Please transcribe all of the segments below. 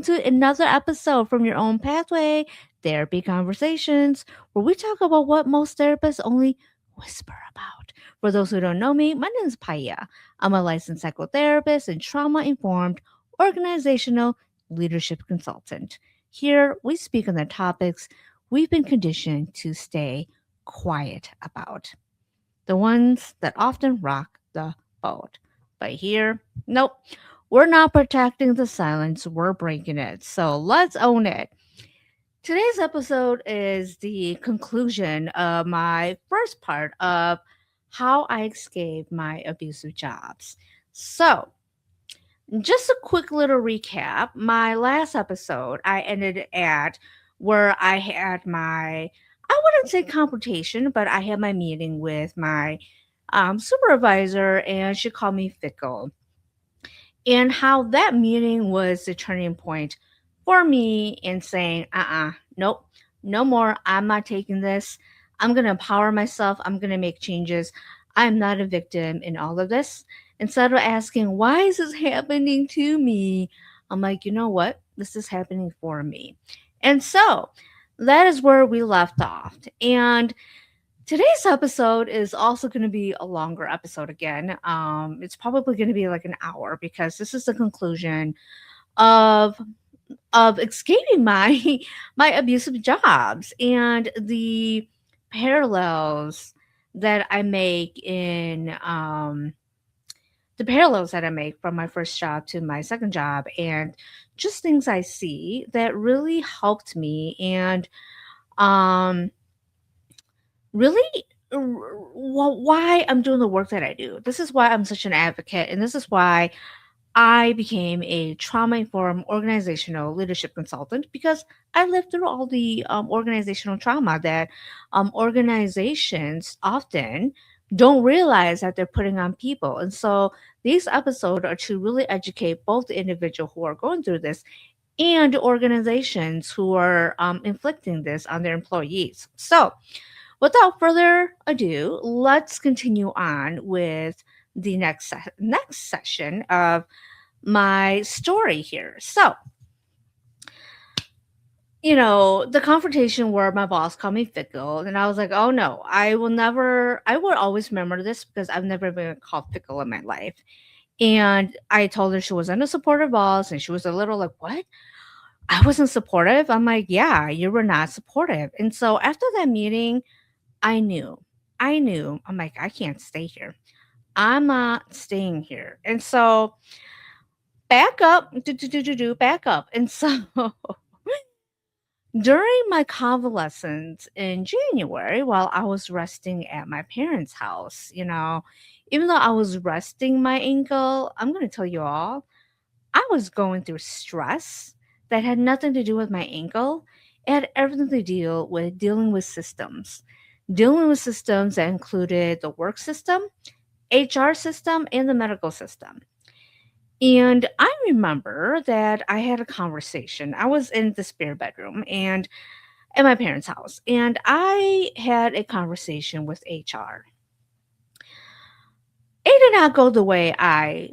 to another episode from Your Own Pathway Therapy Conversations, where we talk about what most therapists only whisper about. For those who don't know me, my name is Paya. I'm a licensed psychotherapist and trauma informed organizational leadership consultant. Here, we speak on the topics we've been conditioned to stay quiet about, the ones that often rock the boat. But here, nope, we're not protecting the silence, we're breaking it. So let's own it. Today's episode is the conclusion of my first part of how I escaped my abusive jobs. So, just a quick little recap. My last episode, I ended at where I had my, I wouldn't say confrontation, but I had my meeting with my supervisor, and she called me fickle. And how that meeting was the turning point for me in saying, nope, no more. I'm not taking this. I'm going to empower myself. I'm going to make changes. I'm not a victim in all of this. Instead of asking, why is this happening to me? I'm like, you know what? This is happening for me. And so that is where we left off. And today's episode is also going to be a longer episode again. It's probably going to be like an hour because this is the conclusion of escaping my my abusive jobs and the parallels that I make in the parallels that I make from my first job to my second job, and just things I see that really helped me and um really why I'm doing the work that I do. This is why I'm such an advocate, and this is why I became a trauma informed organizational leadership consultant, because I lived through all the organizational trauma that organizations often don't realize that they're putting on people. And so these episodes are to really educate both the individual who are going through this and organizations who are inflicting this on their employees. So, without further ado, let's continue on with the next session of my story here. So, the confrontation where my boss called me fickle, and I was like, oh no, I will always remember this because I've never been called fickle in my life. And I told her she wasn't a supportive boss, and she was a little like, what? I wasn't supportive? I'm like, yeah, you were not supportive. And so after that meeting, I knew. I'm like, I can't stay here. I'm not staying here. And so back up, back up. And so during my convalescence in January, while I was resting at my parents' house, even though I was resting my ankle, I'm going to tell you all, I was going through stress that had nothing to do with my ankle. It had everything to deal with dealing with systems that included the work system, HR system, and the medical system. And I remember that I had a conversation. I was in the spare bedroom and at my parents' house, and I had a conversation with HR. It did not go the way I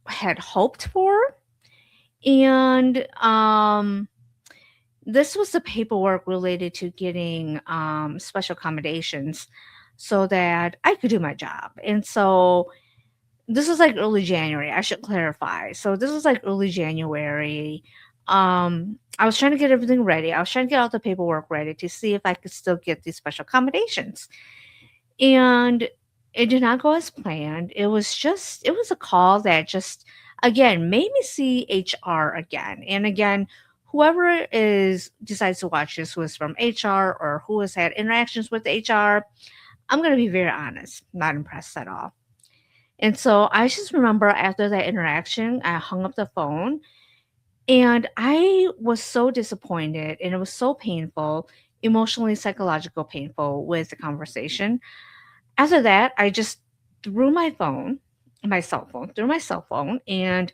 had hoped for. And this was the paperwork related to getting special accommodations so that I could do my job. And so this was like early January. I should clarify. So this was like early January. I was trying to get everything ready. I was trying to get all the paperwork ready to see if I could still get these special accommodations. And it did not go as planned. It was a call that just, again, made me see HR again. And again, whoever decides to watch this, who is from HR or who has had interactions with HR, I'm going to be very honest, not impressed at all. And so I just remember after that interaction, I hung up the phone and I was so disappointed, and it was so painful, emotionally, psychological painful with the conversation. After that, I just threw threw my cell phone, and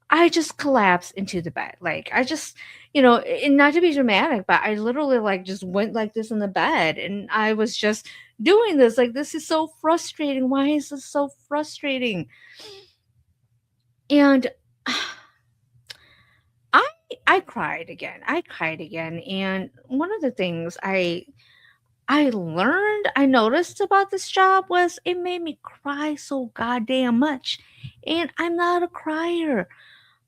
I just collapsed into the bed. Like I just, and not to be dramatic, but I literally like just went like this in the bed, and I was just doing this. Like, this is so frustrating. Why is this so frustrating? And I I cried again. I cried again. And one of the things I learned, I noticed about this job was it made me cry so goddamn much. And I'm not a crier.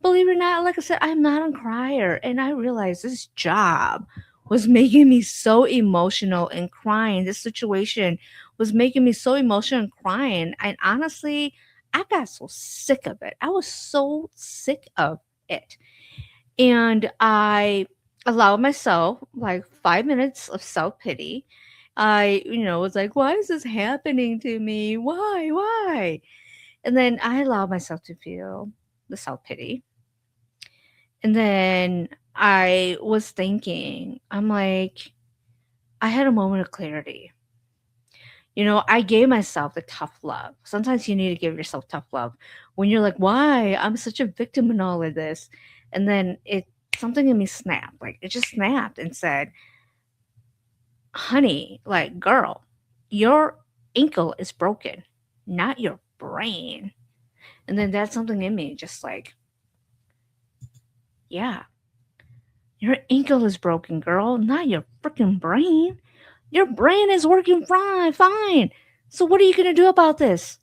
Believe it or not, like I said, I'm not a crier. And I realized this job was making me so emotional and crying. This situation was making me so emotional and crying. And honestly, I got so sick of it. I was so sick of it. And I allowed myself like 5 minutes of self pity. Was like, why is this happening to me? Why? Why? And then I allowed myself to feel the self pity. And then I was thinking, I'm like, I had a moment of clarity. I gave myself the tough love. Sometimes you need to give yourself tough love when you're like, why? I'm such a victim in all of this. And then something in me snapped. Like it just snapped and said, honey, like, girl, your ankle is broken, not your brain. And then that's something in me just like, yeah, your ankle is broken, girl, not your freaking brain. Your brain is working fine, fine. So what are you gonna do about this?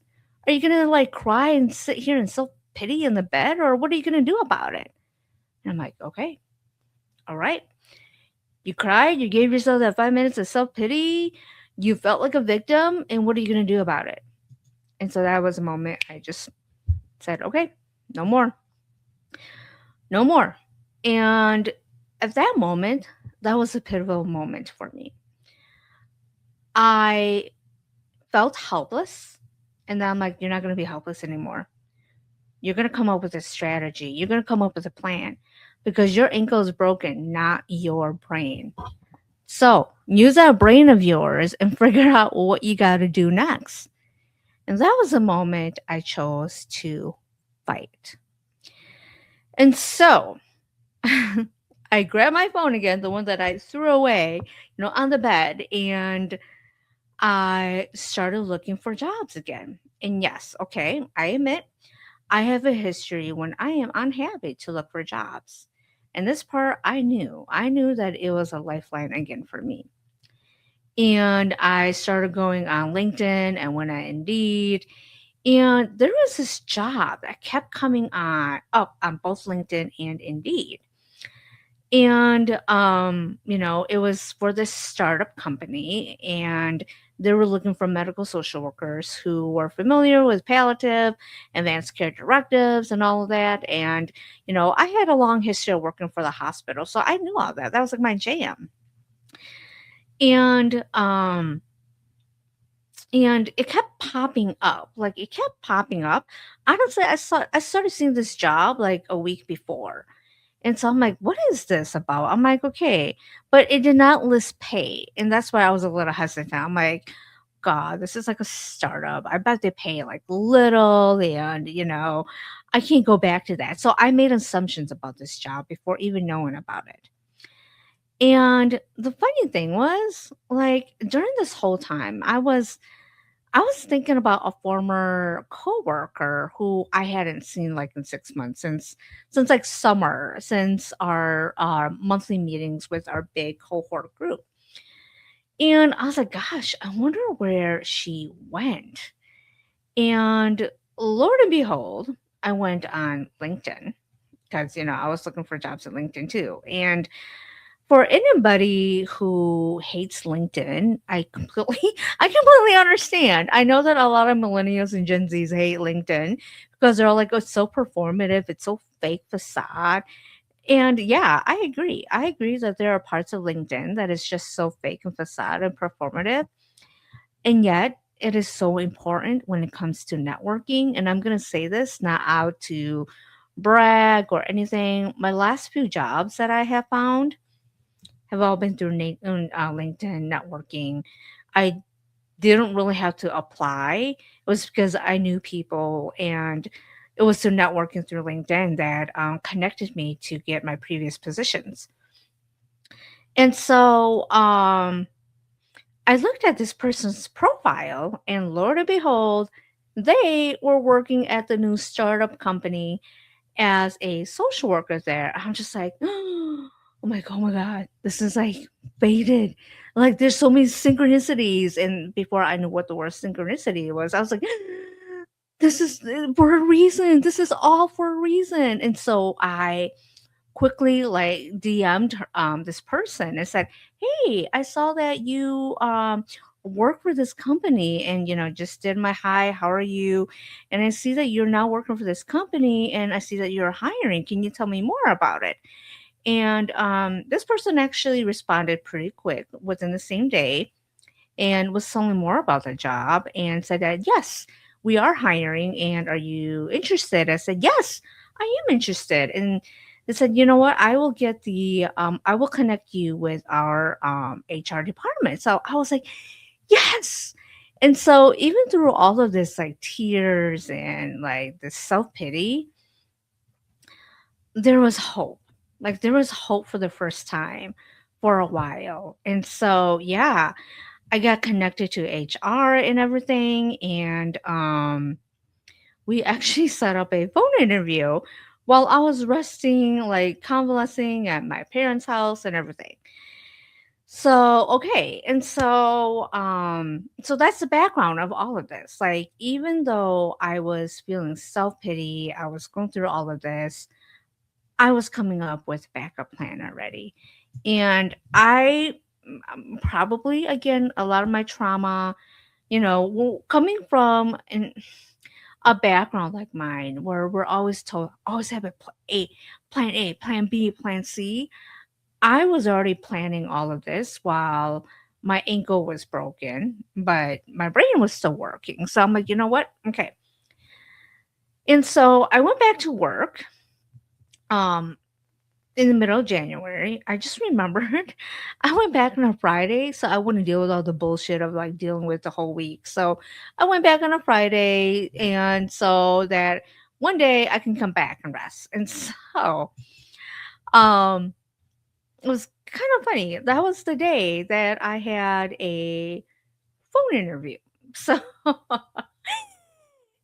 Are you gonna like cry and sit here and self pity in the bed, or what are you gonna do about it? And I'm like, okay, all right. You cried, you gave yourself that 5 minutes of self pity, you felt like a victim, and what are you gonna do about it? And so that was a moment I just said, okay, no more, no more. And at that moment, that was a pivotal moment for me. I felt helpless. And then I'm like, you're not going to be helpless anymore. You're going to come up with a strategy. You're going to come up with a plan because your ankle is broken, not your brain. So use that brain of yours and figure out what you got to do next. And that was the moment I chose to fight. And so I grabbed my phone again, the one that I threw away, on the bed, and I started looking for jobs again. And yes, okay, I admit I have a history when I am unhappy to look for jobs. And this part I knew. I knew that it was a lifeline again for me. And I started going on LinkedIn and went on Indeed. And there was this job that kept coming on up on both LinkedIn and Indeed. And it was for this startup company, and they were looking for medical social workers who were familiar with palliative, advanced care directives, and all of that. And I had a long history of working for the hospital, so I knew all that. That was like my jam. And it kept popping up. Like it kept popping up. Honestly, I started seeing this job like a week before. And so I'm like, what is this about? I'm like, okay. But it did not list pay. And that's why I was a little hesitant. I'm like, God, this is like a startup. I bet they pay like little and, I can't go back to that. So I made assumptions about this job before even knowing about it. And the funny thing was, like, during this whole time, I was thinking about a former coworker who I hadn't seen like in 6 months since like summer, since our monthly meetings with our big cohort group. And I was like, gosh, I wonder where she went. And Lord and behold, I went on LinkedIn because I was looking for jobs at LinkedIn too. And for anybody who hates LinkedIn, I completely understand. I know that a lot of millennials and Gen Zs hate LinkedIn because they're all like, "Oh, it's so performative, it's so fake facade." And yeah, I agree. I agree that there are parts of LinkedIn that is just so fake and facade and performative. And yet, it is so important when it comes to networking. And I'm going to say this not out to brag or anything. My last few jobs that I have found have all been through LinkedIn networking. I didn't really have to apply. It was because I knew people, and it was through networking through LinkedIn that connected me to get my previous positions. And so I looked at this person's profile, and Lord and behold, they were working at the new startup company, as a social worker there, I'm just like, oh my god, this is like fated. Like there's so many synchronicities, and before I knew what the word synchronicity was, I was like, this is for a reason. This is all for a reason. And so I quickly like DM'd her, this person and said, "Hey, I saw that you work for this company, and just did my hi, how are you? And I see that you're now working for this company, and I see that you're hiring. Can you tell me more about it?" And this person actually responded pretty quick within the same day and was telling more about the job and said that, yes, we are hiring. And are you interested? I said, yes, I am interested. And they said, you know what? I will connect you with our HR department. So I was like, yes. And so even through all of this, like tears and like this self pity, there was hope. Like there was hope for the first time for a while. And so, yeah, I got connected to HR and everything, and we actually set up a phone interview while I was resting, like convalescing at my parents' house and everything. So, okay, and so that's the background of all of this. Like, even though I was feeling self pity, I was going through all of this. I was coming up with a backup plan already, and probably again a lot of my trauma, coming from a background like mine where we're always told always have a plan B, plan C. I was already planning all of this while my ankle was broken, but my brain was still working. So I'm like, you know what? Okay. And so I went back to work. Um, in the middle of January. I just remembered I went back on a Friday, so I wouldn't deal with all the bullshit of like dealing with the whole week. So I went back on a Friday, and so that one day I can come back and rest. And so um it was kind of funny. That was the day that I had a phone interview. So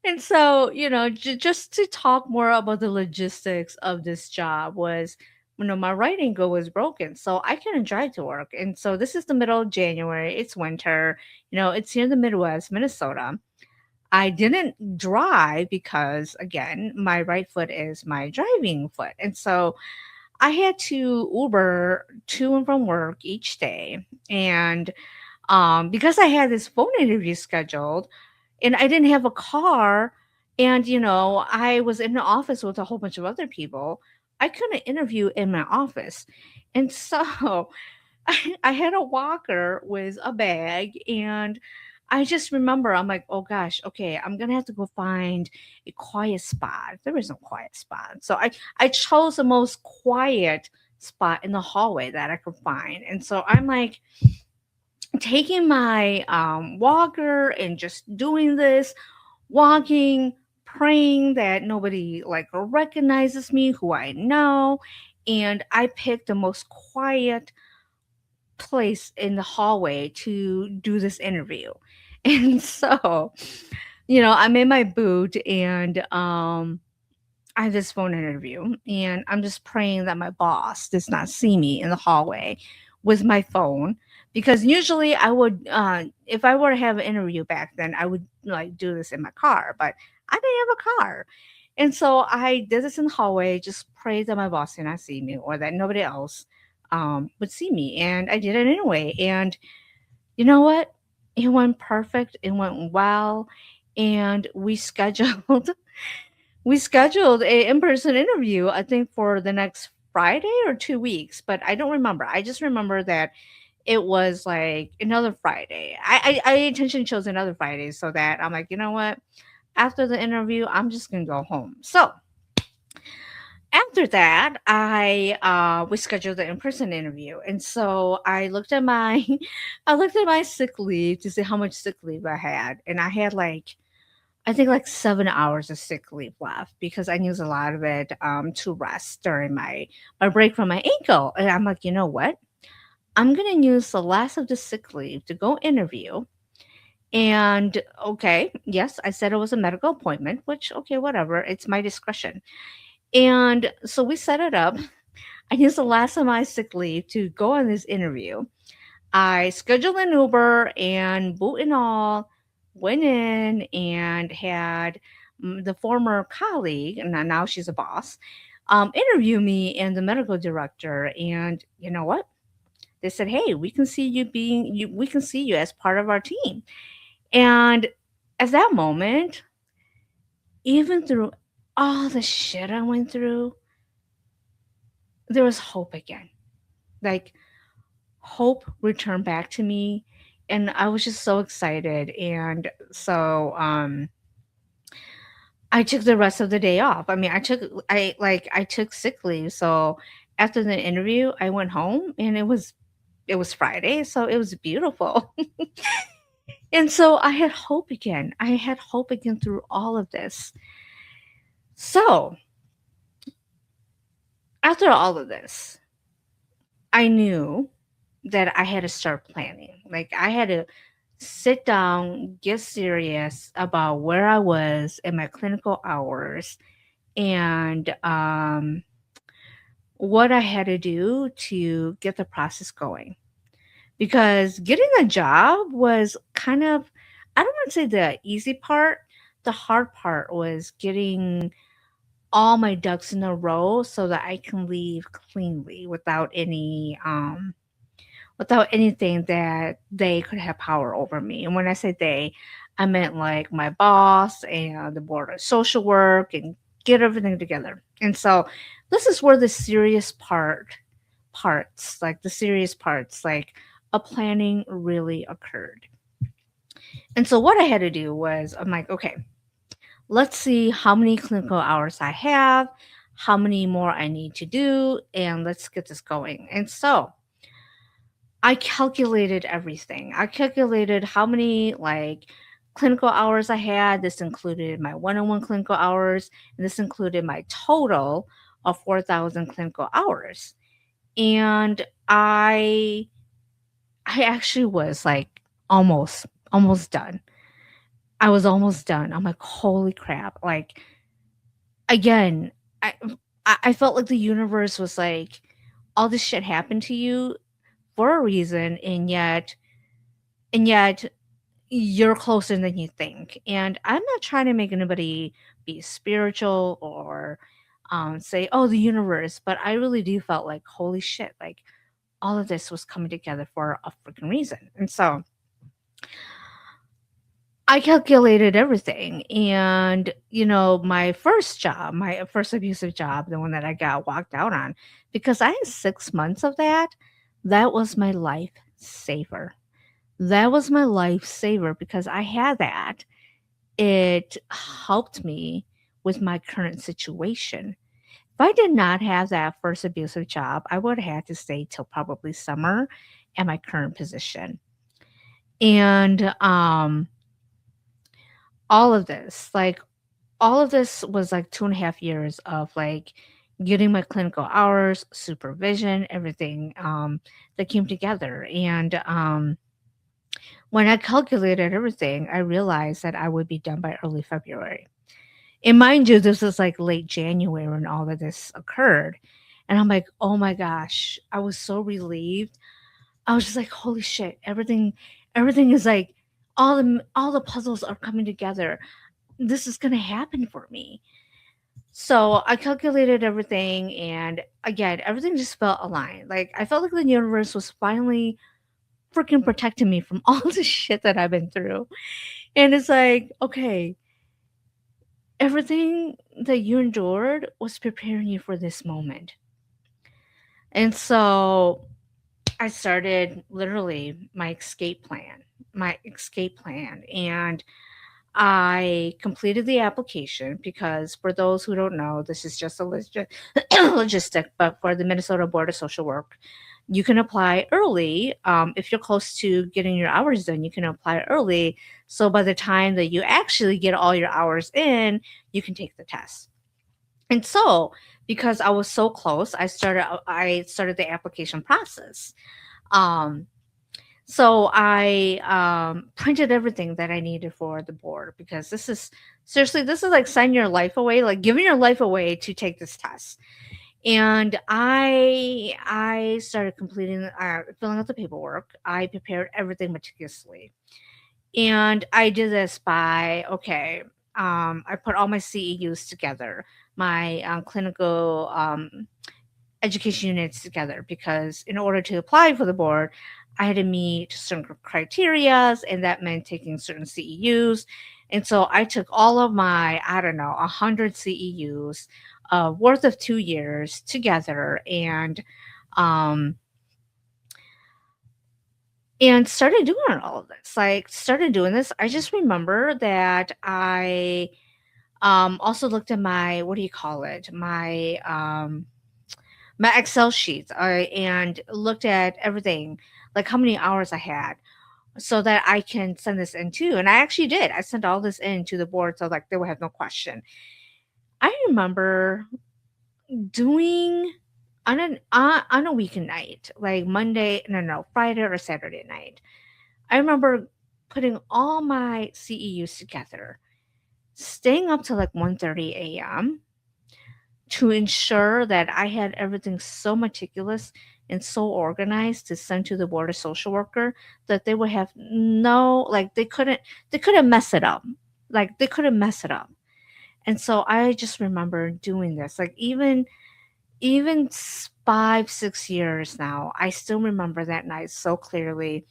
And so, just to talk more about the logistics of this job was, my right ankle was broken, so I couldn't drive to work. And so this is the middle of January. It's winter. It's here in the Midwest, Minnesota. I didn't drive because, again, my right foot is my driving foot, and so I had to Uber to and from work each day. And because I had this phone interview scheduled and I didn't have a car, and I was in the office with a whole bunch of other people, I couldn't interview in my office. And so I had a walker with a bag, and I just remember I'm like, oh gosh, okay, I'm gonna have to go find a quiet spot. There was no quiet spot. So I chose the most quiet spot in the hallway that I could find. And so I'm like taking my walker and just doing this, walking, praying that nobody like recognizes me, who I know. And I picked the most quiet place in the hallway to do this interview. And so, I'm in my boot, and I have this phone interview, and I'm just praying that my boss does not see me in the hallway with my phone, because usually I would, if I were to have an interview back then, I would like do this in my car, but I didn't have a car. And so I did this in the hallway, just prayed that my boss did not see me or that nobody else would see me. And I did it anyway. And you know what? It went perfect. It went well. And we scheduled a in-person interview, I think for the next Friday or 2 weeks, but I don't remember. I just remember that it was like another Friday. I intentionally chose another Friday so that I'm like, you know what? After the interview, I'm just gonna go home. So after that, I we scheduled the in-person interview, and so I looked at my I looked at my sick leave to see how much sick leave I had, and I had like I think like 7 hours of sick leave left because I used a lot of it to rest during my break from my ankle. And I'm like, you know what? I'm gonna use the last of the sick leave to go interview. And okay, yes, I said it was a medical appointment, which okay, whatever, it's my discretion. And so we set it up. I used the last of my sick leave to go on this interview. I scheduled an Uber and boot and all, went in and had the former colleague, and now she's a boss, interview me and the medical director. And you know what? They said, "Hey, we can see you being you. We can see you as part of our team." And at that moment, even through all the shit I went through, there was hope again. Like hope returned back to me, and I was just so excited. And so I took the rest of the day off. I mean, I took sick leave. So after the interview, I went home and it was Friday, so it was beautiful. And so I had hope again. I had hope again through all of this. So after all of this, I knew that I had to start planning. Like I had to sit down, get serious about where I was in my clinical hours and what I had to do to get the process going. Because getting a job was kind of, I don't want to say the easy part. The hard part was getting all my ducks in a row so that I can leave cleanly without anything that they could have power over me. And when I say they, I meant like my boss and the board of social work and get everything together. And so this is where the serious parts, like the serious parts, like a planning really occurred. And so what I had to do was I'm like, okay, let's see how many clinical hours I have, how many more I need to do, and let's get this going. And so I calculated everything. I calculated how many like clinical hours I had. This included my one-on-one clinical hours, and this included my total of 4,000 clinical hours. And I actually was like almost done. I was almost done. I'm like, holy crap. Like again, I I felt like the universe was like, all this shit happened to you for a reason, and yet you're closer than you think. And I'm not trying to make anybody be spiritual or say, oh, the universe, but I really do felt like, holy shit, like all of this was coming together for a freaking reason. And so I calculated everything. And, my first job, my first abusive job, the one that I got walked out on, because I had 6 months of that, that was my life saver. That was my lifesaver because I had that. It helped me with my current situation. If I did not have that first abusive job, I would have had to stay till probably summer at my current position. And all of this, like all of this was like 2.5 years of like getting my clinical hours, supervision, everything that came together. And when I calculated everything, I realized that I would be done by early February. And mind you, this was like late January when all of this occurred. And I'm like, oh my gosh, I was so relieved. I was just like, holy shit, everything is like all the puzzles are coming together. This is gonna happen for me. So I calculated everything and again, everything just felt aligned. Like I felt like the universe was finally freaking protecting me from all the shit that I've been through. And it's like, okay, everything that you endured was preparing you for this moment. And so I started literally my escape plan. And I completed the application because for those who don't know, this is just a logistic, but for the Minnesota Board of Social Work, you can apply early. If you're close to getting your hours done, you can apply early. So by the time that you actually get all your hours in, you can take the test. And so, because I was so close, I started the application process. Um, So I printed everything that I needed for the board because this is seriously, this is like signing your life away, like giving your life away to take this test. And I started completing, filling out the paperwork. I prepared everything meticulously, and I did this by okay. I put all my CEUs together, my clinical education units together, because in order to apply for the board, I had to meet certain criterias, and that meant taking certain CEUs. And so I took all of my, I don't know, 100 CEUs worth of 2 years together, um, and started doing all of this. Like, started doing this. I just remember that I also looked at my, what do you call it? My Excel sheets, and looked at everything, like how many hours I had, so that I can send this in too. And I actually did. I sent all this in to the board so like they would have no question. I remember doing on a weekend night, like Monday, no, Friday or Saturday night. I remember putting all my CEUs together, staying up till like 1:30 a.m. to ensure that I had everything so meticulous and so organized to send to the board of social worker that they would have no, like they couldn't mess it up. Like they couldn't mess it up. And so I just remember doing this. Like even 5, 6 years now, I still remember that night so clearly,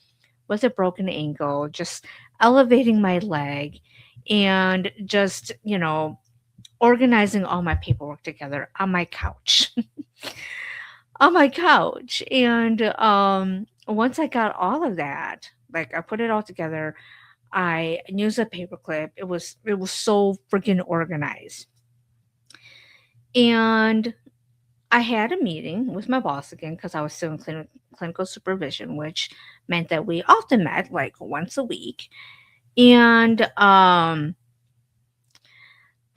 with a broken ankle, just elevating my leg and just, organizing all my paperwork together on my couch. On my couch. And once I got all of that, like I put it all together, I used a paperclip. It was so freaking organized. And I had a meeting with my boss again because I was still in clinical supervision, which meant that we often met like once a week. And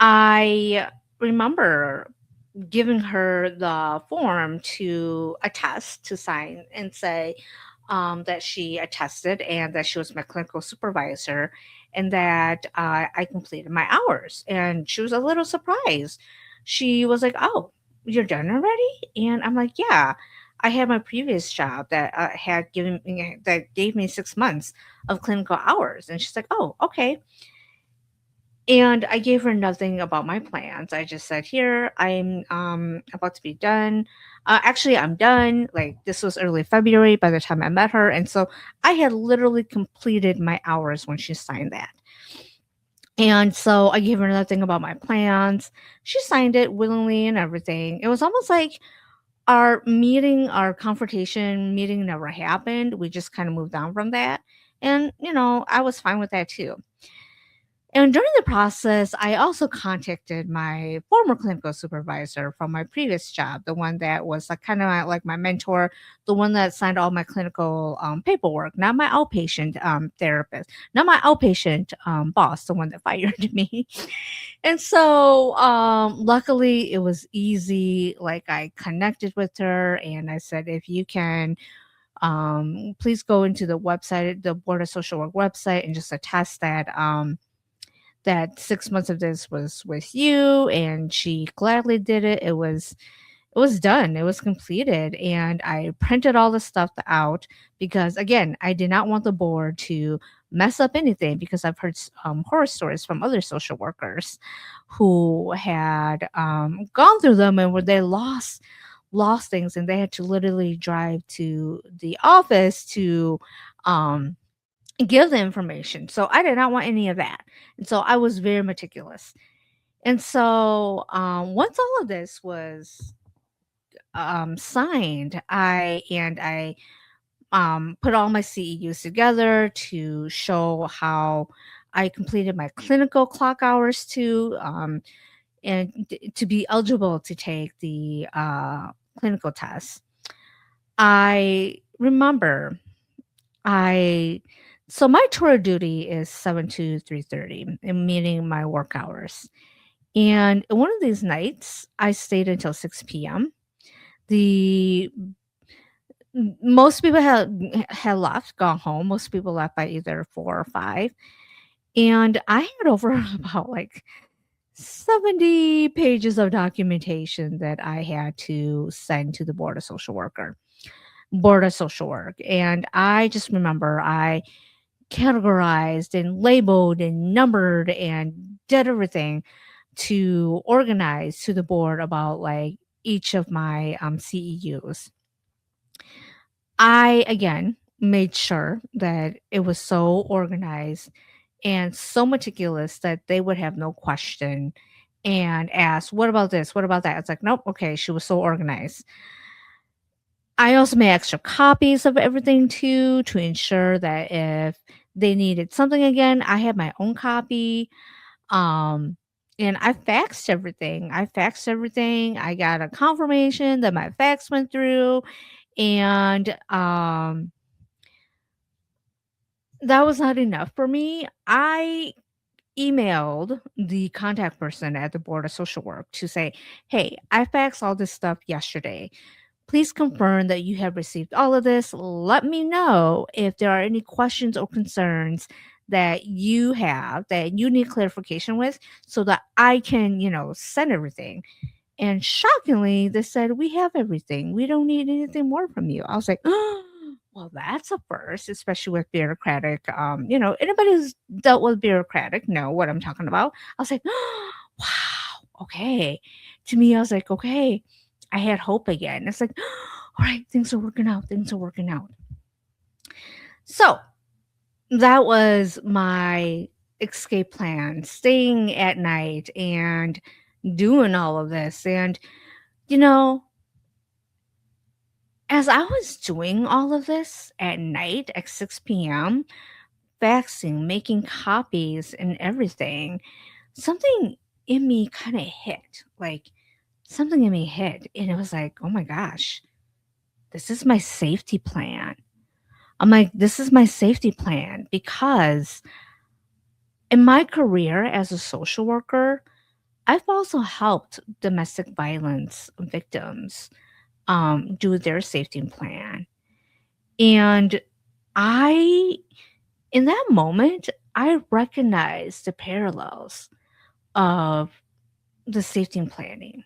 I remember giving her the form to attest, to sign and say that she attested and that she was my clinical supervisor, and that I completed my hours. And she was a little surprised. She was like, "Oh, you're done already?" And I'm like, "Yeah. I had my previous job that that gave me 6 months of clinical hours." And she's like, "Oh, okay." And I gave her nothing about my plans. I just said, "Here, I'm about to be done. Actually, I'm done." Like this was early February by the time I met her, and so I had literally completed my hours when she signed that. And so I gave her nothing about my plans. She signed it willingly and everything. It was almost like our confrontation meeting never happened. We just kind of moved on from that. And, I was fine with that too. And during the process, I also contacted my former clinical supervisor from my previous job, the one that was like kind of like my mentor, the one that signed all my clinical paperwork, not my outpatient therapist, not my outpatient boss, the one that fired me. And so luckily it was easy. Like I connected with her and I said, if you can please go into the website, the Board of Social Work website, and just attest that 6 months of this was with you. And she gladly did it. It was done. It was completed. And I printed all the stuff out because again, I did not want the board to mess up anything, because I've heard horror stories from other social workers who had gone through them and where they lost things, and they had to literally drive to the office to um give the information. So I did not want any of that. And so I was very meticulous. And so once all of this was signed, I put all my CEUs together to show how I completed my clinical clock hours too, to be eligible to take the clinical test. I remember I so my tour duty is 7 to 3:30, meaning my work hours. And one of these nights, I stayed until 6 p.m. The Most people had left, gone home. Most people left by either 4 or 5, and I had over about, like, 70 pages of documentation that I had to send to the board of social work, and I just remember I categorized and labeled and numbered and did everything to organize to the board about, like, each of my, CEUs. I, again, made sure that it was so organized and so meticulous that they would have no question and ask, "What about this? What about that?" It's like, "Nope, okay." She was so organized. I also made extra copies of everything too to ensure that if they needed something again, I had my own copy. Um, and I faxed everything. I got a confirmation that my fax went through, and that was not enough for me. I emailed the contact person at the Board of Social Work to say, "Hey, I faxed all this stuff yesterday. Please confirm that you have received all of this. Let me know if there are any questions or concerns that you have that you need clarification with so that I can, send everything." And shockingly, they said, "We have everything. We don't need anything more from you." I was like, "Oh, well, that's a first, especially with bureaucratic. Anybody who's dealt with bureaucratic know what I'm talking about." I was like, "Oh, wow, okay." To me, I was like, okay, I had hope again. It's like, all right, things are working out. Things are working out. So that was my escape plan, staying at night and doing all of this. And, you know, as I was doing all of this at night at 6 p.m., faxing, making copies and everything, something in me kind of hit. Like, something in me hit. And it was like, oh my gosh, this is my safety plan. I'm like, this is my safety plan because in my career as a social worker, I've also helped domestic violence victims do their safety plan. And I, in that moment, I recognized the parallels of the safety planning.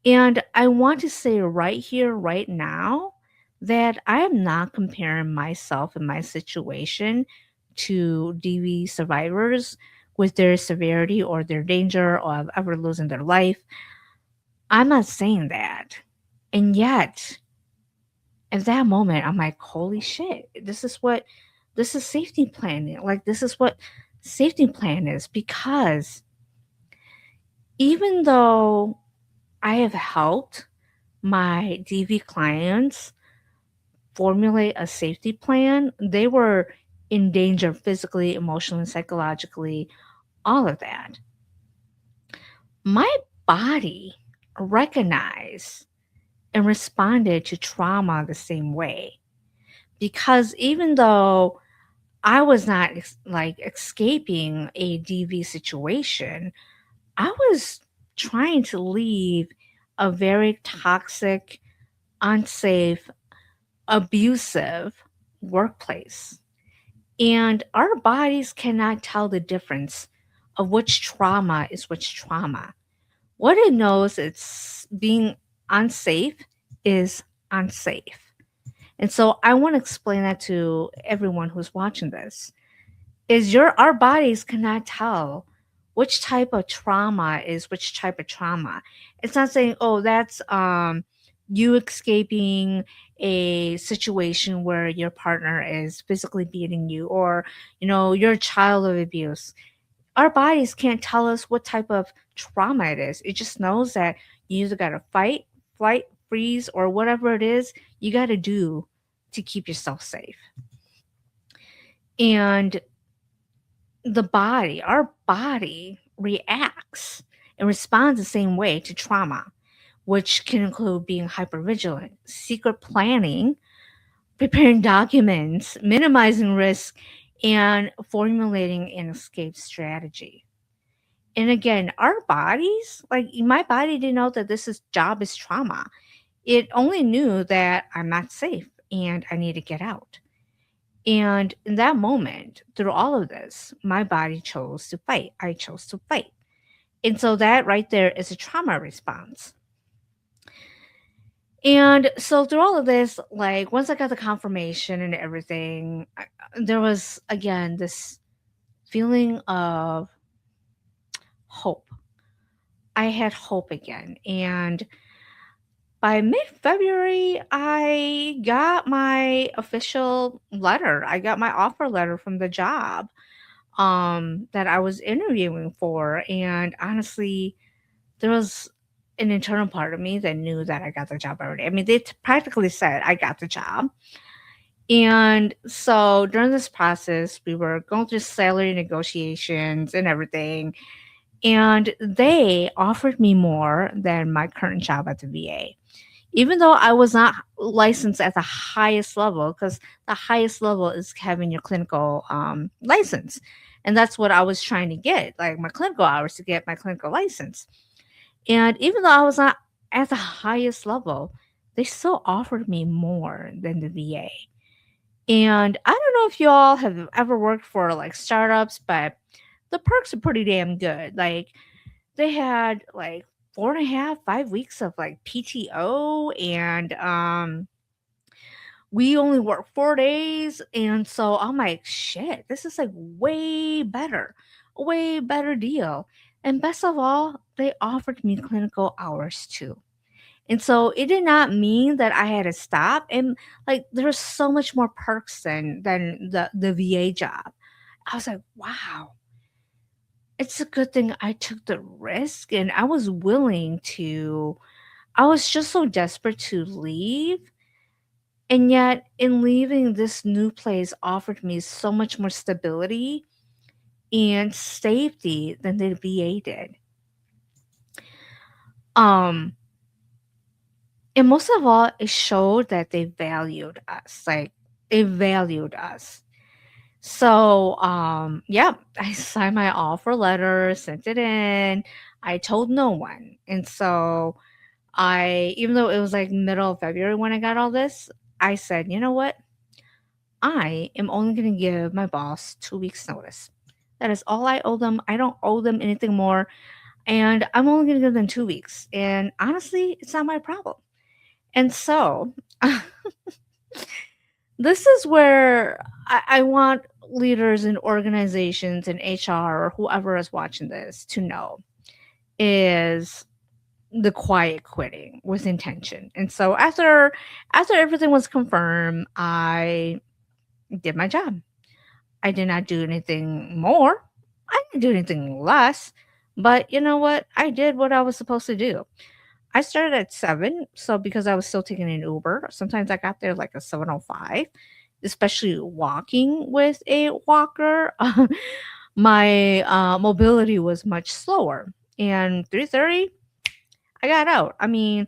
And I want to say right here, right now, that I am not comparing myself and my situation to DV survivors with their severity or their danger of ever losing their life. I'm not saying that. And yet, at that moment, I'm like, holy shit, this is safety planning. Like, this is what safety plan is because even though I have helped my DV clients formulate a safety plan, they were in danger physically, emotionally, psychologically, all of that. My body recognized and responded to trauma the same way because even though I was not like escaping a DV situation, I was trying to leave a very toxic, unsafe, abusive workplace. And our bodies cannot tell the difference of which trauma is which trauma. What it knows it's being unsafe is unsafe. And so I want to explain that to everyone who's watching this. Is your our bodies cannot tell which type of trauma is which type of trauma. It's not saying, oh, that's you escaping a situation where your partner is physically beating you or you're a child of abuse. Our bodies can't tell us what type of trauma it is. It just knows that you either gotta fight, flight, freeze, or whatever it is you gotta do to keep yourself safe. And our body reacts and responds the same way to trauma, which can include being hypervigilant, secret planning, preparing documents, minimizing risk, and formulating an escape strategy. And again, our bodies, like my body didn't know that this is job is trauma. It only knew that I'm not safe and I need to get out. And in that moment, through all of this, my body chose to fight. I chose to fight. And so that right there is a trauma response. And so through all of this, like once I got the confirmation and everything, there was again this feeling of hope. I had hope again. And by mid February, I got my official letter. I got my offer letter from the job that I was interviewing for. And honestly, there was an internal part of me that knew that I got the job already. I mean, they practically said I got the job. And so during this process, we were going through salary negotiations and everything. And they offered me more than my current job at the VA. Even though I was not licensed at the highest level, because the highest level is having your clinical license. And that's what I was trying to get, like my clinical hours to get my clinical license. And even though I was not at the highest level, they still offered me more than the VA. And I don't know if y'all have ever worked for like startups, but the perks are pretty damn good. Like they had like 4.5, 5 weeks of like PTO, and we only work 4 days. And so I'm like, shit, this is like a way better deal. And best of all, they offered me clinical hours too. And so it did not mean that I had to stop. And like there's so much more perks than the VA job. I was like, wow, it's a good thing I took the risk and I was willing to. I was just so desperate to leave. And yet, in leaving, this new place offered me so much more stability and safety than the VA did. Um, and most of all, it showed that they valued us. Like they valued us. So, yeah, I signed my offer letter, sent it in. I told no one. And so even though it was like middle of February when I got all this, I said, you know what? I am only going to give my boss 2 weeks notice. That is all I owe them. I don't owe them anything more. And I'm only going to give them 2 weeks. And honestly, it's not my problem. And so this is where I want leaders and organizations and HR or whoever is watching this to know is the quiet quitting with intention. And so after everything was confirmed, I did my job. I did not do anything more. I didn't do anything less. But you know what? I did what I was supposed to do. I started at 7, so because I was still taking an Uber, sometimes I got there like a 7:05, especially walking with a walker. My mobility was much slower. And 3:30, I got out. I mean,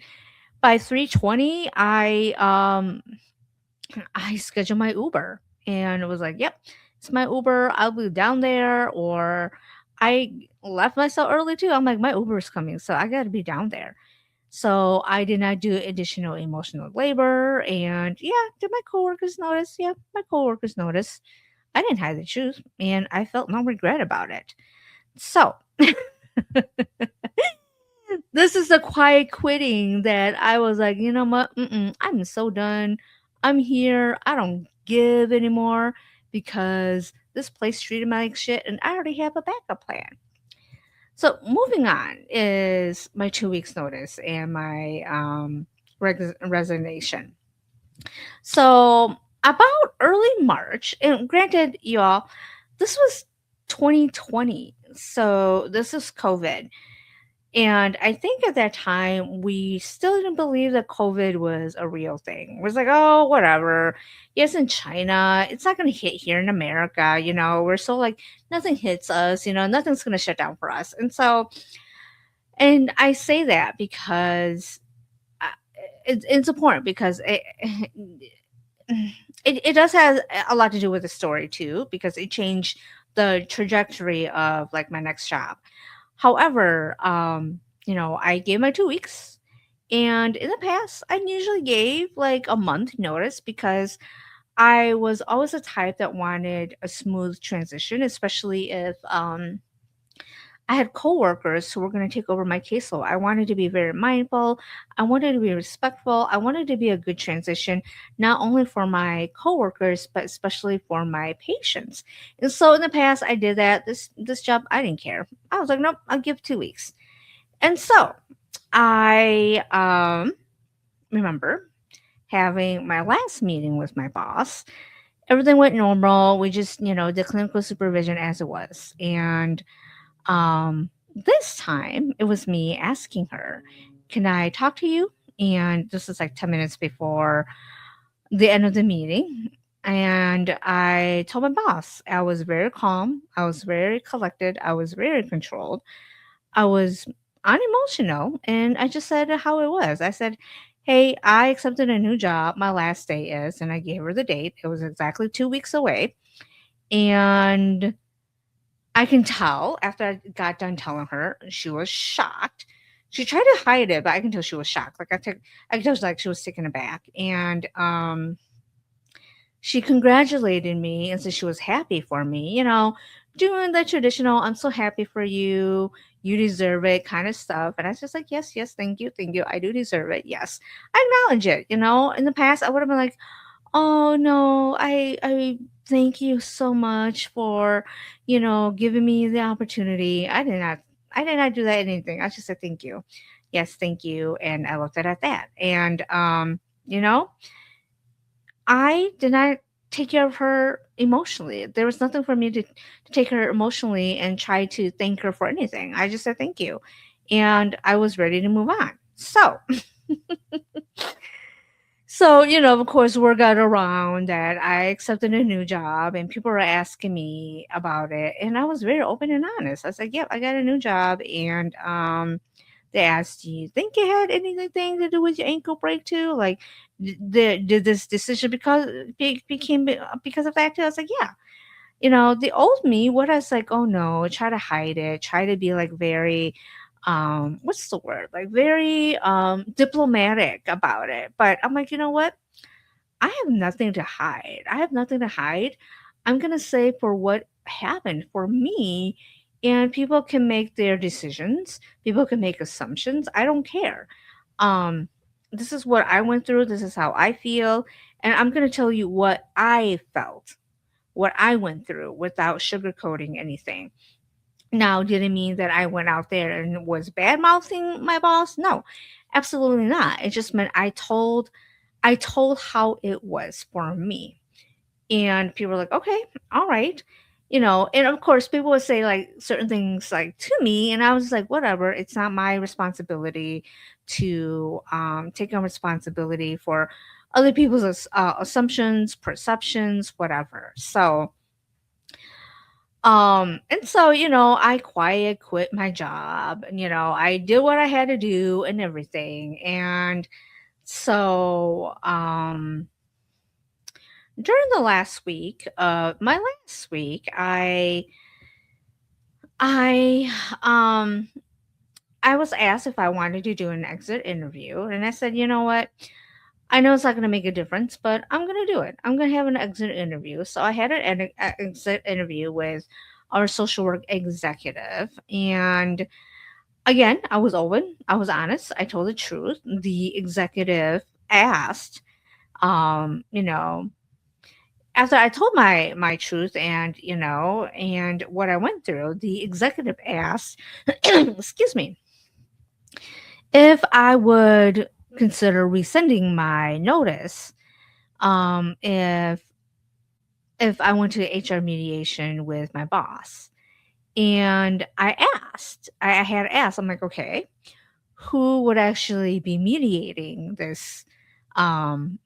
by 3:20, I scheduled my Uber and it was like, "Yep, it's my Uber. I'll be down there." Or I left myself early too. I'm like, "My Uber is coming, so I got to be down there." So I did not do additional emotional labor. And yeah, did my coworkers notice? Yeah, my coworkers noticed. I didn't hide the truth and I felt no regret about it. So this is the quiet quitting that I was like, you know what? I'm so done. I'm here. I don't give anymore because this place treated me like shit and I already have a backup plan. So moving on is my 2 weeks notice and my resignation. So about early March, and granted, y'all, this was 2020, so this is COVID. And I think at that time, we still didn't believe that COVID was a real thing. It was like, oh, whatever. Yes, in China, it's not going to hit here in America. We're so like, nothing hits us, nothing's going to shut down for us. And so, and I say that because uh, it's important because it does have a lot to do with the story too, because it changed the trajectory of like my next job. However, I gave my 2 weeks And in the past, I usually gave like a month notice because I was always the type that wanted a smooth transition, especially if I had coworkers who were going to take over my caseload. I wanted to be very mindful. I wanted to be respectful. I wanted to be a good transition, not only for my coworkers, but especially for my patients. And so in the past, I did that. This job, I didn't care. I was like, nope, I'll give 2 weeks. And so I remember having my last meeting with my boss. Everything went normal. We just, did clinical supervision as it was. And this time it was me asking her, "Can I talk to you?" And this is like 10 minutes before the end of the meeting. And I told my boss I was very calm, I was very collected, I was very controlled, I was unemotional, and I just said how it was. I said, "Hey, I accepted a new job. My last day is," and I gave her the date. It was exactly 2 weeks away. And I can tell after I got done telling her, she was shocked. She tried to hide it, but I can tell she was shocked. I can tell like she was taken aback. And she congratulated me and said she was happy for me, doing the traditional, "I'm so happy for you. You deserve it," kind of stuff. And I was just like, "Yes, yes, thank you, thank you. I do deserve it. Yes." I acknowledge it, In the past, I would have been like, "Oh no, I thank you so much for, giving me the opportunity." I did not do that anything. I just said thank you. Yes, thank you. And I left it at that. And you know, I did not take care of her emotionally. There was nothing for me to take her emotionally and try to thank her for anything. I just said thank you. And I was ready to move on. So, of course, word got around that I accepted a new job and people were asking me about it. And I was very open and honest. I said, "Yep, I got a new job." And they asked, "Do you think it had anything to do with your ankle break too? Like, did this decision became because of that too?" I was like, "Yeah." The old me, what I was like, "Oh no," try to hide it, try to be like very, what's the word? Like very diplomatic about it. But I'm like, you know what? I have nothing to hide. I have nothing to hide. I'm going to say for what happened for me, and people can make their decisions. People can make assumptions. I don't care. Um, this is what I went through. This is how I feel. And I'm going to tell you what I felt, what I went through without sugarcoating anything. Now, did it mean that I went out there and was bad mouthing my boss? No, absolutely not. It just meant I told how it was for me. And people were like, "Okay, all right." And of course people would say like certain things like to me, and I was like, whatever, it's not my responsibility to take on responsibility for other people's assumptions, perceptions, whatever. And so I quiet quit my job, and I did what I had to do and everything. And so during the last week, my last week, I um I was asked if I wanted to do an exit interview, and I said, "You know what? I know it's not going to make a difference, but I'm going to do it. I'm going to have an exit interview." So I had an exit interview with our social work executive, and again, I was open, I was honest, I told the truth. The executive asked, um, you know, after I told my truth and what I went through, the executive asked, excuse me, if I would consider rescinding my notice, if I went to HR mediation with my boss. And I had asked, I'm like, "Okay, who would actually be mediating this, the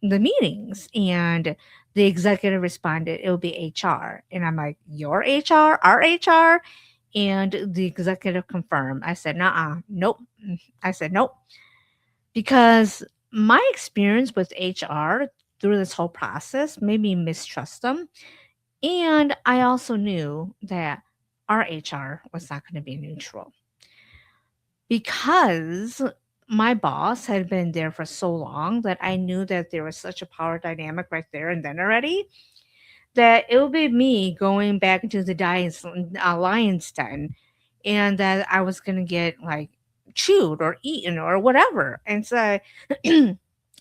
meetings?" And the executive responded, "It will be HR." And I'm like, "Your HR, our HR?" And the executive confirmed. I said, "Nah, nope." I said, "Nope." Because my experience with HR through this whole process made me mistrust them. And I also knew that our HR was not going to be neutral because my boss had been there for so long that I knew that there was such a power dynamic right there and then already that it would be me going back into the lion's den, and that I was gonna get like chewed or eaten or whatever. And so, and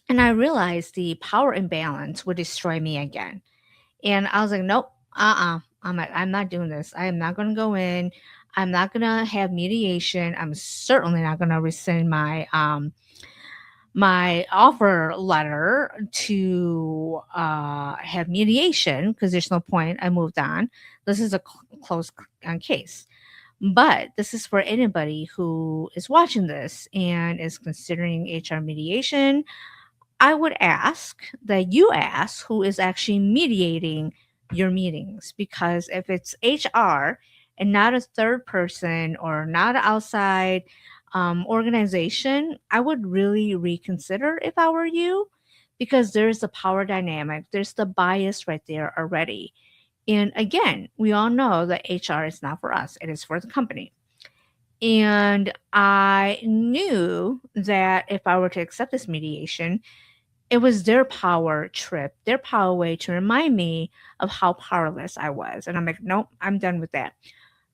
I realized the power imbalance would destroy me again. And I was like, nope, I'm not doing this. I am not gonna go in. I'm not gonna have mediation. I'm certainly not gonna rescind my offer letter to have mediation because there's no point. I moved on. This is a closed case. But this is for anybody who is watching this and is considering HR mediation. I would ask that you ask who is actually mediating your meetings, because if it's HR and not a third person or not an outside organization, I would really reconsider if I were you, because there's the power dynamic, there's the bias right there already. And again, we all know that HR is not for us, it is for the company. And I knew that if I were to accept this mediation, it was their power trip, their power way to remind me of how powerless I was. And I'm like, nope, I'm done with that.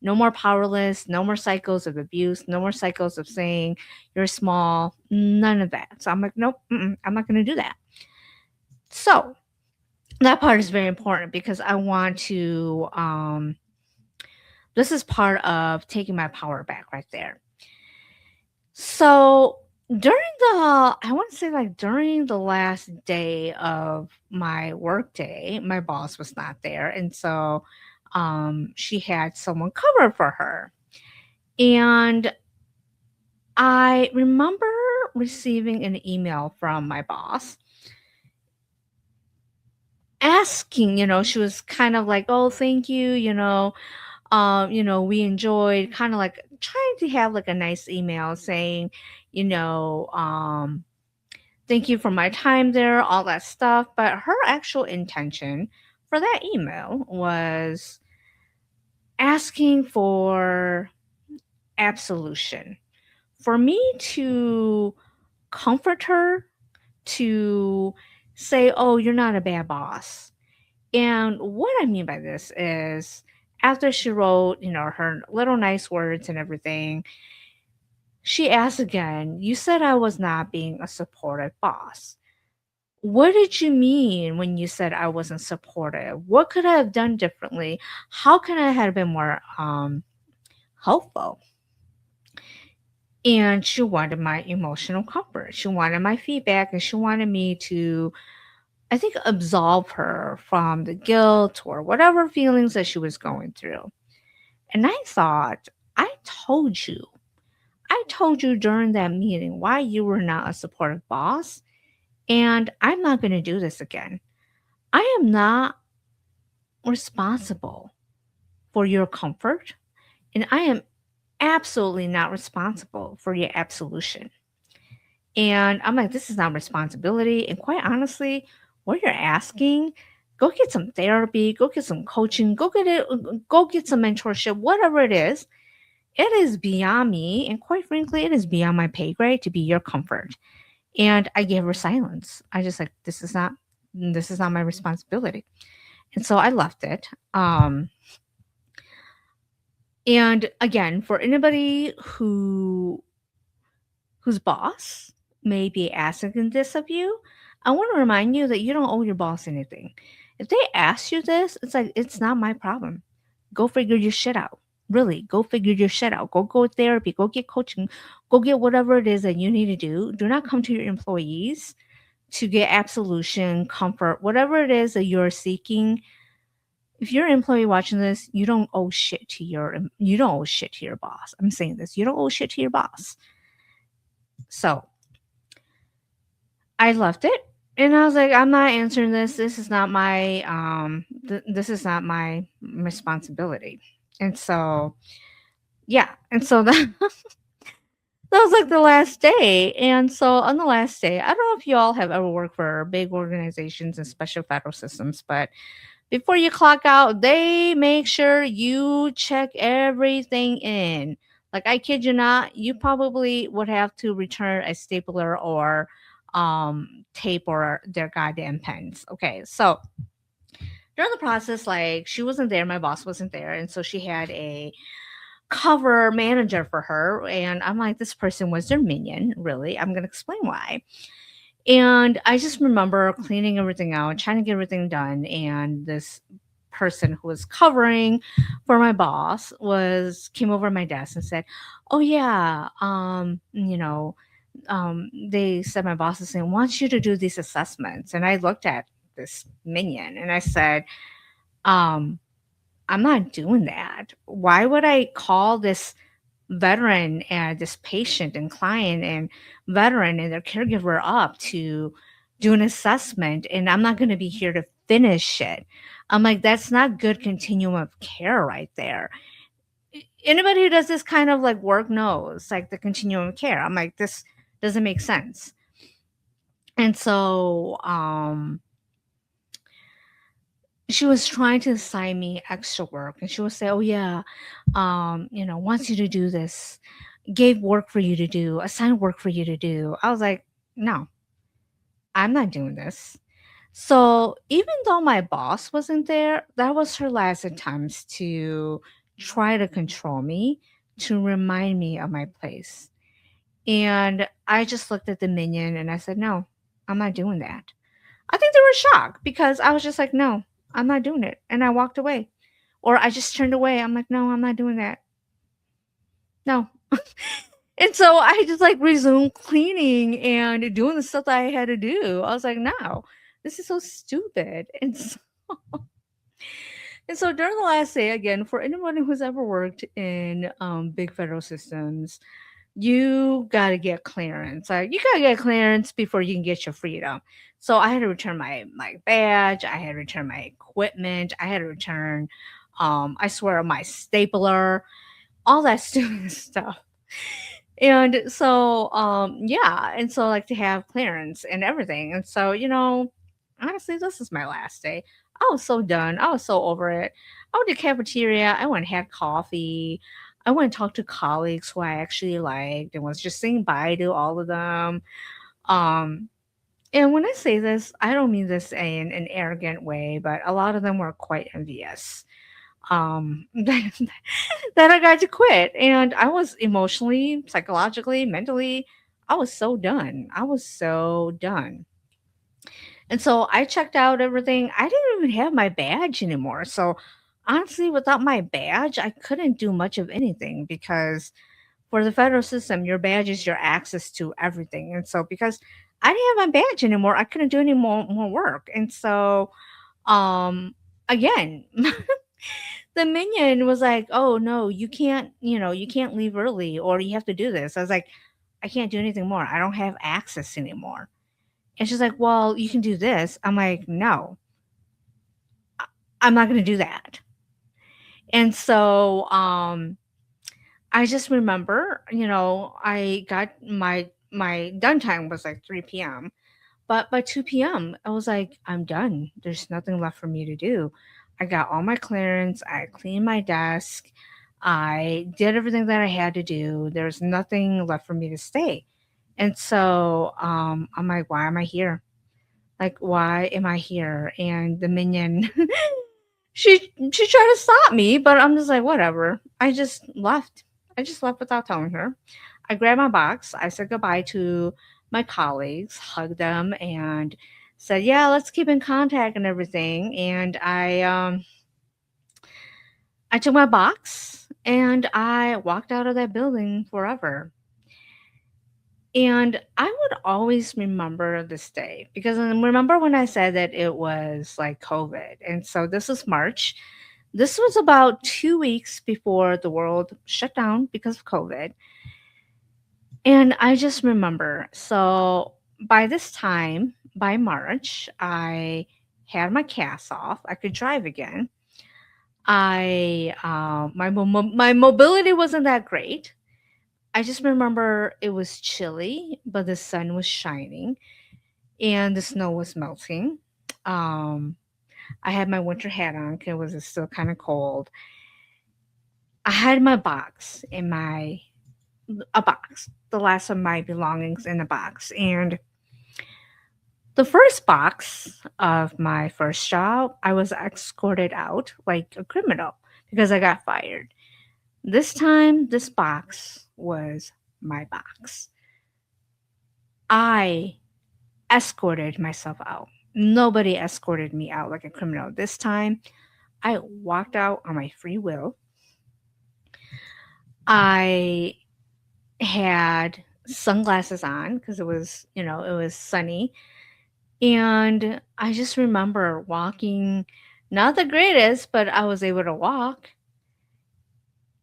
No more powerless, no more cycles of abuse, no more cycles of saying you're small, none of that. So I'm like, nope, I'm not going to do that. So that part is very important because I want to, this is part of taking my power back right there. So during I want to say like during the last day of my work day, my boss was not there. And so she had someone cover for her. And I remember receiving an email from my boss asking, she was kind of like, oh, thank you, we enjoyed, kind of like trying to have like a nice email saying, you know, um, thank you for my time there, all that stuff. But her actual intention for that email was asking for absolution, for me to comfort her, to say, oh, you're not a bad boss. And what I mean by this is, after she wrote, her little nice words and everything, she asked again, you said I was not being a supportive boss. What did you mean when you said I wasn't supportive? What could I have done differently? How can I have been more helpful? And she wanted my emotional comfort. She wanted my feedback, and she wanted me to, I think, absolve her from the guilt or whatever feelings that she was going through. And I thought, I told you during that meeting why you were not a supportive boss, and I'm not going to do this again. I am not responsible for your comfort, and I am absolutely not responsible for your absolution. And I'm like, this is not responsibility. And quite honestly, what you're asking, go get some therapy, go get some coaching, go get some mentorship, whatever it is. It is beyond me. And quite frankly, it is beyond my pay grade to be your comfort. And I gave her silence. I just like, this is not my responsibility. And so I left it. And again, for anybody whose boss may be asking this of you, I want to remind you that you don't owe your boss anything. If they ask you this, it's like, it's not my problem. Go figure your shit out. Really, go figure your shit out. Go therapy, go get coaching, go get whatever it is that you need to do. Do not come to your employees to get absolution, comfort, whatever it is that you're seeking. If you're an employee watching this, you don't owe shit to your boss. I'm saying this. You don't owe shit to your boss. So I left it, and I was like, I'm not answering this. This is not my this is not my responsibility. And so yeah, and so that that was like the last day. And so on the last day, I don't know if you all have ever worked for big organizations and special federal systems, but before you clock out, they make sure you check everything in. Like, I kid you not, you probably would have to return a stapler or tape or their goddamn pens. Okay, so during the process, like, she wasn't there, my boss wasn't there, and so she had a cover manager for her, and I'm like, this person was their minion, really. I'm gonna explain why. And I just remember cleaning everything out, trying to get everything done, and this person who was covering for my boss was came over to my desk and said, "Oh yeah, they said my boss is saying wants you to do these assessments." And I looked at this minion and I said, um, "I'm not doing that. Why would I call this veteran and this patient and client and veteran and their caregiver up to do an assessment, and I'm not going to be here to finish it?" I'm like, that's not good continuum of care right there. Anybody who does this kind of like work knows like the continuum of care. I'm like, this doesn't make sense. And so she was trying to assign me extra work, and she would say, "Oh yeah, wants you to do this, gave work for you to do, assigned work for you to do." I was like, "No, I'm not doing this." So even though my boss wasn't there, that was her last attempts to try to control me, to remind me of my place. And I just looked at the minion and I said, "No, I'm not doing that." I think they were shocked because I was just like, "No, I'm not doing it." And I walked away. Or I just turned away. I'm like, "No, I'm not doing that. No." And so I just like resumed cleaning and doing the stuff that I had to do. I was like, "No, this is so stupid." And so during the last day, again, for anyone who's ever worked in big federal systems, you got to get clearance. Like, you got to get clearance before you can get your freedom. So I had to return my badge. I had to return my equipment. I had to return, I swear, my stapler, all that stupid stuff. And so, yeah, and so like to have clearance and everything. And so, honestly, this is my last day. I was so done. I was so over it. I went to the cafeteria. I went and had coffee. I went and talked to colleagues who I actually liked and was just saying bye to all of them. Um, and when I say this, I don't mean this in an arrogant way, but a lot of them were quite envious. That I got to quit. And I was emotionally, psychologically, mentally, I was so done. I was so done. And so I checked out everything. I didn't even have my badge anymore. So honestly, without my badge, I couldn't do much of anything because for the federal system, your badge is your access to everything. And so because I didn't have my badge anymore, I couldn't do any more work. And so again, the minion was like, "Oh no, you can't leave early or you have to do this." I was like, "I can't do anything more. I don't have access anymore." And she's like, "Well, you can do this." I'm like, "No, I'm not going to do that." And so I just remember, I got my done time was like 3 p.m. But by 2 p.m., I was like, "I'm done. There's nothing left for me to do." I got all my clearance. I cleaned my desk. I did everything that I had to do. There's nothing left for me to stay. And so I'm like, why am I here? Like, why am I here? And the minion, she tried to stop me, but I'm just like, whatever. I just left. I just left without telling her. I grabbed my box. I said goodbye to my colleagues, hugged them, and said, "Yeah, let's keep in contact and everything." And I took my box and I walked out of that building forever. And I would always remember this day because remember when I said that it was like COVID. And so this was March. This was about 2 weeks before the world shut down because of COVID. And I just remember, so by this time, by March, I had my cast off. I could drive again. My mobility wasn't that great. I just remember it was chilly, but the sun was shining and the snow was melting. Um, I had my winter hat on because it was still kind of cold. I had my box in my a box, the last of my belongings in a box. And the first box of my first job, I was escorted out like a criminal because I got fired. This time, this box was my box. I escorted myself out. Nobody escorted me out like a criminal. This time, I walked out on my free will. I had sunglasses on because it was sunny. And I just remember walking, not the greatest, but I was able to walk.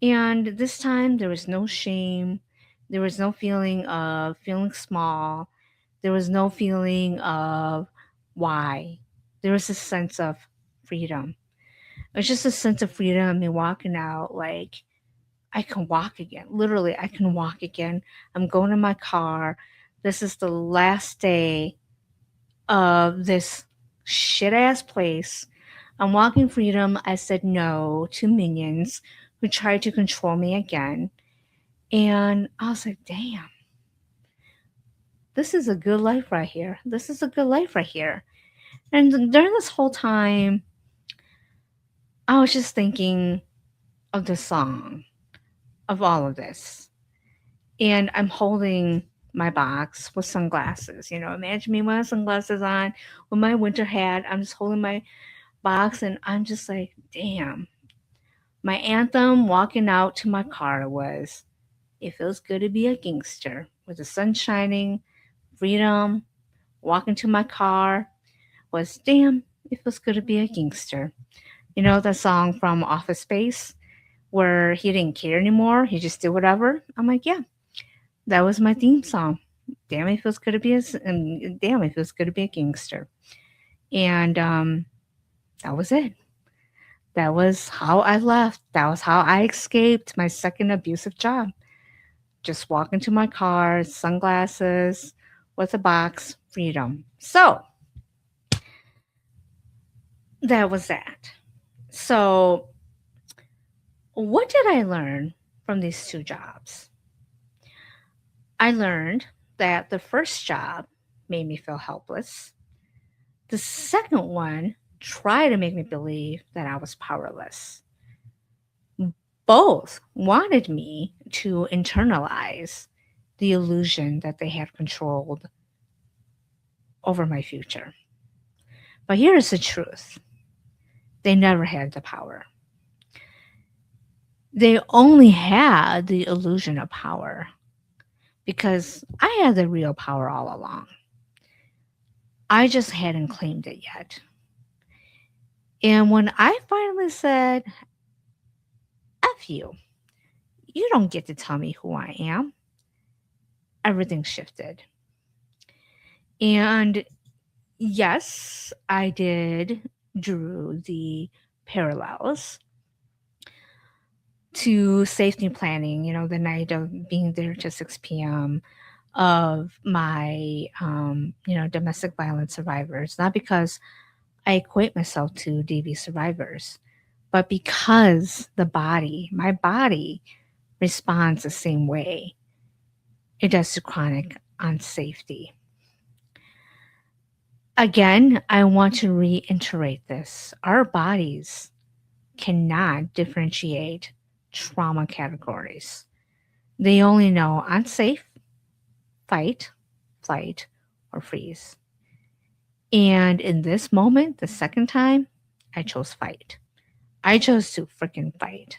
And this time there was no shame. There was no feeling of feeling small. There was no feeling of why. There was a sense of freedom. It was just a sense of freedom and walking out like I can walk again. Literally, I can walk again. I'm going in my car. This is the last day of this shit ass place. I'm walking freedom. I said no to minions who tried to control me again. And I was like, damn, this is a good life right here. This is a good life right here. And during this whole time, I was just thinking of the song, of all of this. And I'm holding my box with sunglasses. Imagine me with my sunglasses on, with my winter hat. I'm just holding my box and I'm just like, damn. My anthem walking out to my car was, it feels good to be a gangster. With the sun shining, freedom, walking to my car was, damn, it feels good to be a gangster. You know that song from Office Space where he didn't care anymore, he just did whatever? I'm like, yeah, that was my theme song. Damn, it feels good to be damn, it feels good to be a gangster. And that was it. That was how I left. That was how I escaped my second abusive job. Just walk into my car, sunglasses, with a box, freedom. So that was that. So, what did I learn from these two jobs? I learned that the first job made me feel helpless. The second one tried to make me believe that I was powerless. Both wanted me to internalize the illusion that they had controlled over my future. But here's the truth, they never had the power. They only had the illusion of power because I had the real power all along. I just hadn't claimed it yet. And when I finally said, F you, you don't get to tell me who I am, everything shifted. And yes, I did drew the parallels to safety planning, the night of being there to 6 p.m., of my, domestic violence survivors, not because I equate myself to DV survivors, but because my body responds the same way it does to chronic unsafety. Again, I want to reiterate this. Our bodies cannot differentiate trauma categories. They only know unsafe, fight, flight, or freeze. And in this moment, the second time, I chose fight. I chose to freaking fight.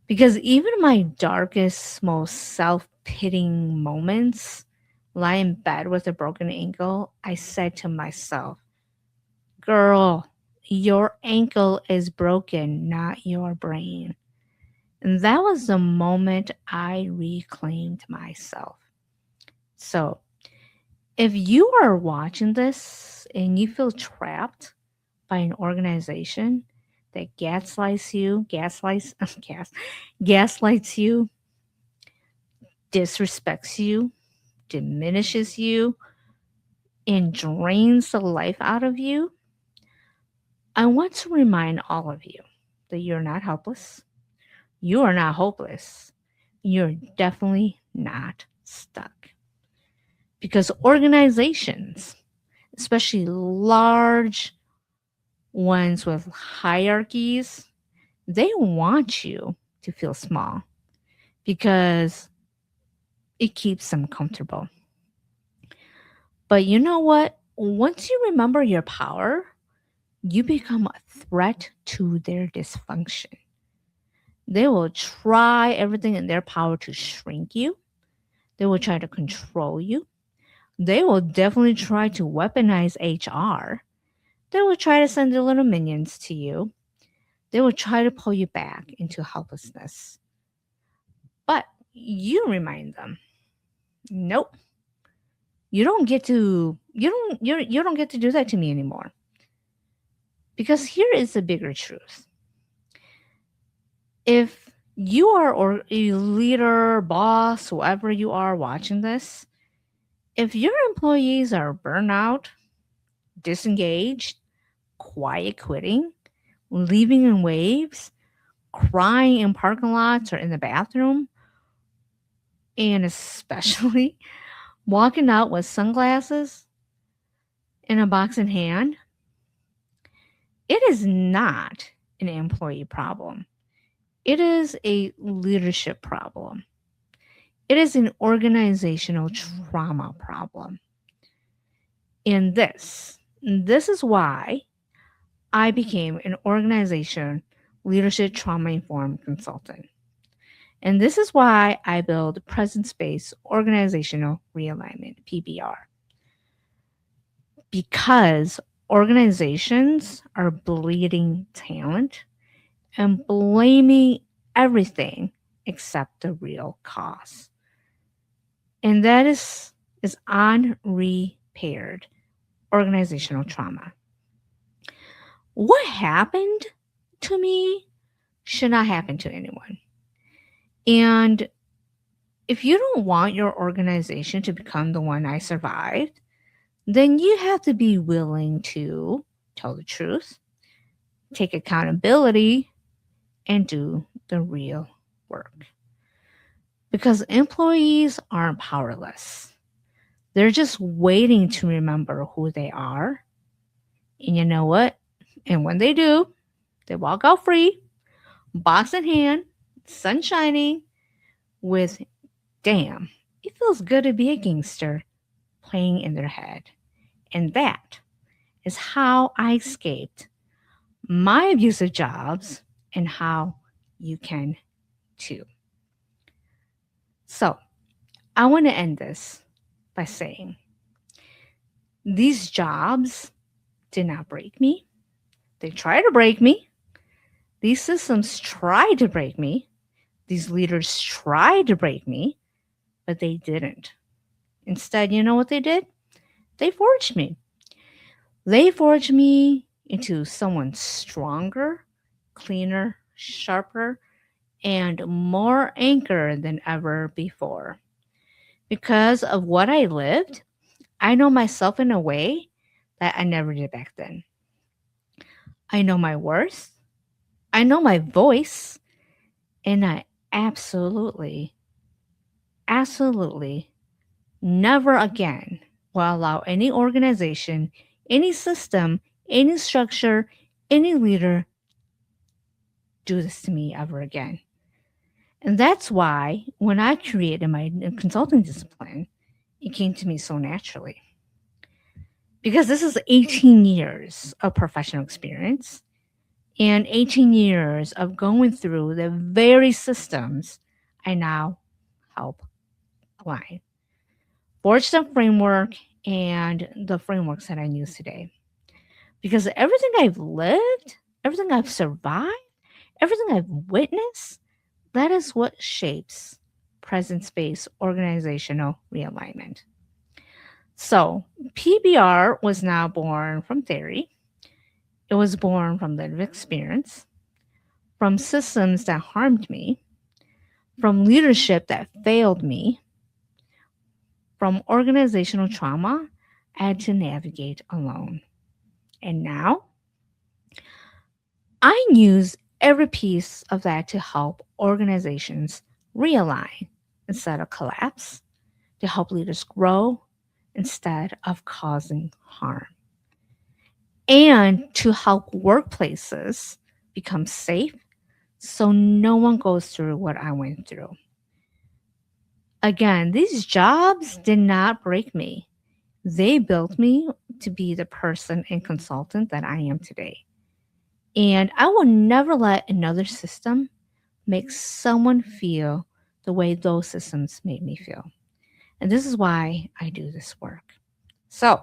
Because even my darkest, most self pitying moments, lie in bed with a broken ankle, I said to myself, girl, your ankle is broken, not your brain. And that was the moment I reclaimed myself. So, if you are watching this and you feel trapped by an organization that gaslights you, disrespects you, diminishes you, and drains the life out of you, I want to remind all of you that you're not helpless. you are not hopeless. You're definitely not stuck. Because organizations, especially large ones with hierarchies, they want you to feel small because it keeps them comfortable. But you know what? Once you remember your power, you become a threat to their dysfunction. They will try everything in their power to shrink you. They will try to control you. They will definitely try to weaponize HR. They will try to send their little minions to you. They will try to pull you back into helplessness. But you remind them, nope, you don't get to do that to me anymore. Because here is the bigger truth. If you are or a leader, boss, whoever you are watching this, if your employees are burnout, disengaged, quiet quitting, leaving in waves, crying in parking lots or in the bathroom, and especially walking out with sunglasses and a box in hand, it is not an employee problem. It is a leadership problem. It is an organizational trauma problem. And this is why I became an organization leadership trauma informed consultant. And this is why I build presence based organizational realignment, PBR. Because organizations are bleeding talent and blaming everything except the real cause. And that is unrepaired organizational trauma. What happened to me should not happen to anyone. And if you don't want your organization to become the one I survived, then you have to be willing to tell the truth, take accountability, and do the real work. Because employees aren't powerless. They're just waiting to remember who they are. And you know what? And when they do, they walk out free, box in hand, sun shining, with damn, it feels good to be a gangster playing in their head. And that is how I escaped my abusive jobs and how you can too. So, I want to end this by saying these jobs did not break me. They tried to break me. These systems tried to break me. These leaders tried to break me, but they didn't. Instead, you know what they did? They forged me. They forged me into someone stronger, cleaner, sharper, and more anchored than ever before. Because of what I lived, I know myself in a way that I never did back then. I know my worth, I know my voice, and I absolutely, absolutely never again will allow any organization, any system, any structure, any leader do this to me ever again. And that's why when I created my consulting discipline, it came to me so naturally. Because this is 18 years of professional experience and 18 years of going through the very systems I now help align. Forge the framework and the frameworks that I use today. Because everything I've lived, everything I've survived, everything I've witnessed, that is what shapes presence based organizational realignment. So, PBR was now born from theory, it was born from lived experience, from systems that harmed me, from leadership that failed me, from organizational trauma I had to navigate alone. And now I use every piece of that to help organizations realign instead of collapse, to help leaders grow instead of causing harm, and to help workplaces become safe so no one goes through what I went through. Again, these jobs did not break me. They built me to be the person and consultant that I am today. And I will never let another system make someone feel the way those systems made me feel. And this is why I do this work. So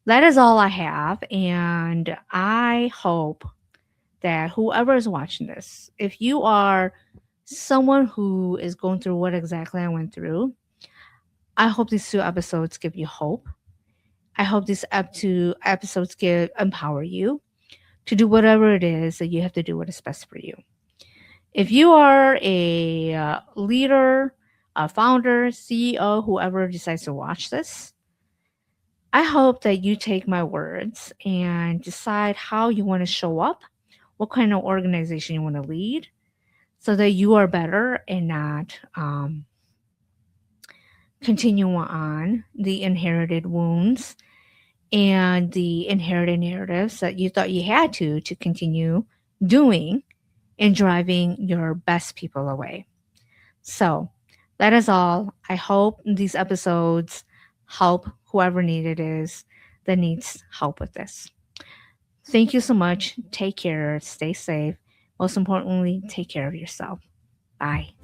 that is all I have. And I hope that whoever is watching this, if you are someone who is going through what exactly I went through, I hope these two episodes give you hope. I hope these two episodes give empower you to do whatever it is that you have to do what is best for you. If you are a leader, a founder, CEO, whoever decides to watch this, I hope that you take my words and decide how you want to show up, what kind of organization you want to lead, so that you are better and not continue on the inherited wounds and the inherited narratives that you thought you had to continue doing and driving your best people away. So that is all. I hope these episodes help whoever needed is that needs help with this. Thank you so much. Take care. Stay safe. Most importantly, take care of yourself. Bye.